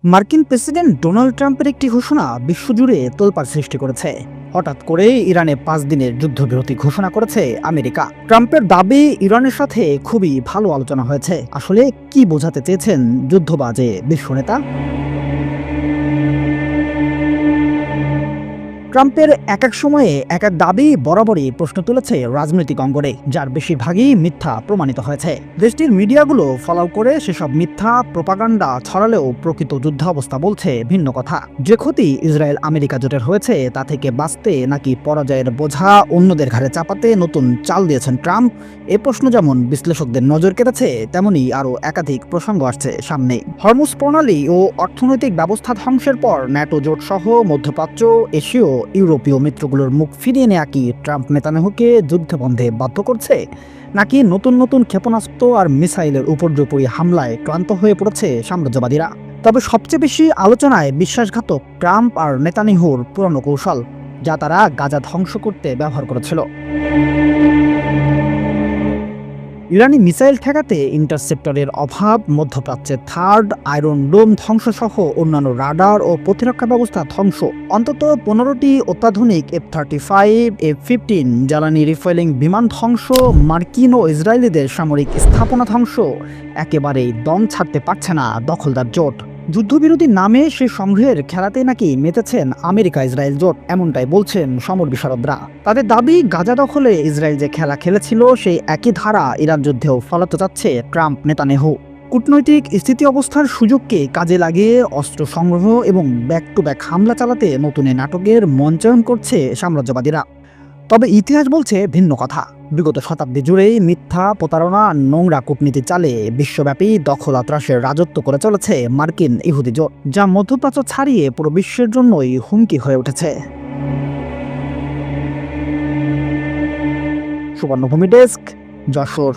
মার্কিন president Donald ট্রাম্পের একটি ঘোষণা বিশ্বজুড়ে তোলপাড় সৃষ্টি করেছে। হঠাৎ করে ইরানে ৫ দিনের যুদ্ধবিরতি ঘোষণা করেছে আমেরিকা। ট্রাম্পের দাবি ইরানের সাথে খুবই ভালো আলোচনা হয়েছে। আসলে কি বোঝাতে চেয়েছেন যুদ্ধবাজে বিশ্ব নেতা? ট্রাম্পের এক এক সময়ে এক এক দাবি বরাবরই প্রশ্ন তুলেছে রাজনৈতিক অঙ্গনে, যার বেশিরভাগই মিথ্যা প্রমাণিত হয়েছে। দেশটির মিডিয়াগুলো ফলাও করে সেসব মিথ্যা প্রোপাগান্ডা ছড়ালেও প্রকৃত যুদ্ধাবস্থা বলছে ভিন্ন কথা। যে ক্ষতি ইসরায়েল আমেরিকা জোটের হয়েছে তা থেকে বাঁচতে নাকি পরাজয়ের বোঝা অন্যদের ঘাড়ে চাপাতে নতুন চাল দিয়েছেন ট্রাম্প, এ প্রশ্ন যেমন বিশ্লেষকদের নজর কেড়েছে, তেমনি আরও একাধিক প্রসঙ্গ আসছে সামনে। হরমুজ প্রণালী ও অর্থনৈতিক ব্যবস্থা ধ্বংসের পর ন্যাটো জোট সহ মধ্যপ্রাচ্য, এশীয়, ইউরোপীয় মিত্রগুলোর মুখ ফিরিয়ে নেওয়া কি ট্রাম্প নেতানিয়াহুকে যুদ্ধবন্ধে বাধ্য করছে, নাকি নতুন নতুন ক্ষেপণাস্ত্র আর মিসাইলের উপর্যুপরি হামলায় ক্লান্ত হয়ে পড়েছে সাম্রাজ্যবাদীরা? তবে সবচেয়ে বেশি আলোচনায় বিশ্বাসঘাতক ট্রাম্প আর নেতানিয়াহুর পুরনো কৌশল, যা তারা গাজা ধ্বংস করতে ব্যবহার করেছিল। ইরানি মিসাইল ঠেকাতে ইন্টারসেপ্টরের অভাব, মধ্যপ্রাচ্যের থার্ড আয়রন ডোম ধ্বংসসহ অন্যান্য রাডার ও প্রতিরক্ষা ব্যবস্থা ধ্বংস, অন্তত ১৫টি অত্যাধুনিক F-35, F-15 জ্বালানি রিফুয়েলিং বিমান ধ্বংস, মার্কিন ও ইসরায়েলিদের সামরিক স্থাপনা ধ্বংস, একেবারেই দম ছাড়তে পারছে না দখলদার জোট। যুদ্ধবিরতির নামে সে সংগ্রহের খেলাতে নাকি মেতেছেন আমেরিকা ইসরায়েল জোট, এমনটাই বলছেন সমর বিশারদরা। তাদের দাবি, গাজা দখলে ইসরায়েল যে খেলা খেলেছিল সেই একই ধারা ইরান যুদ্ধেও ফলাতে যাচ্ছে ট্রাম্প নেতানিয়াহু। কূটনৈতিক স্থিতি অবস্থার সুযোগকে কাজে লাগিয়ে অস্ত্র সংগ্রহ এবং ব্যাক টু ব্যাক হামলা চালাতে নতুন নাটকের মঞ্চায়ন করছে সাম্রাজ্যবাদীরা। তবে ইতিহাস বলছে ভিন্ন কথা। বিগত শতাব্দী জুড়েই মিথ্যা, প্রতারণা, নোংরা কূটনীতি চালে বিশ্বব্যাপী দখল আত্রাসের রাজত্ব করে চলেছে মার্কিন ইহুদি জোট, যা মধ্যপ্রাচ্য ছাড়িয়ে পুরো বিশ্বের জন্যই হুমকি হয়ে উঠেছে। সুবর্ণভূমি ডেস্ক, যশোর।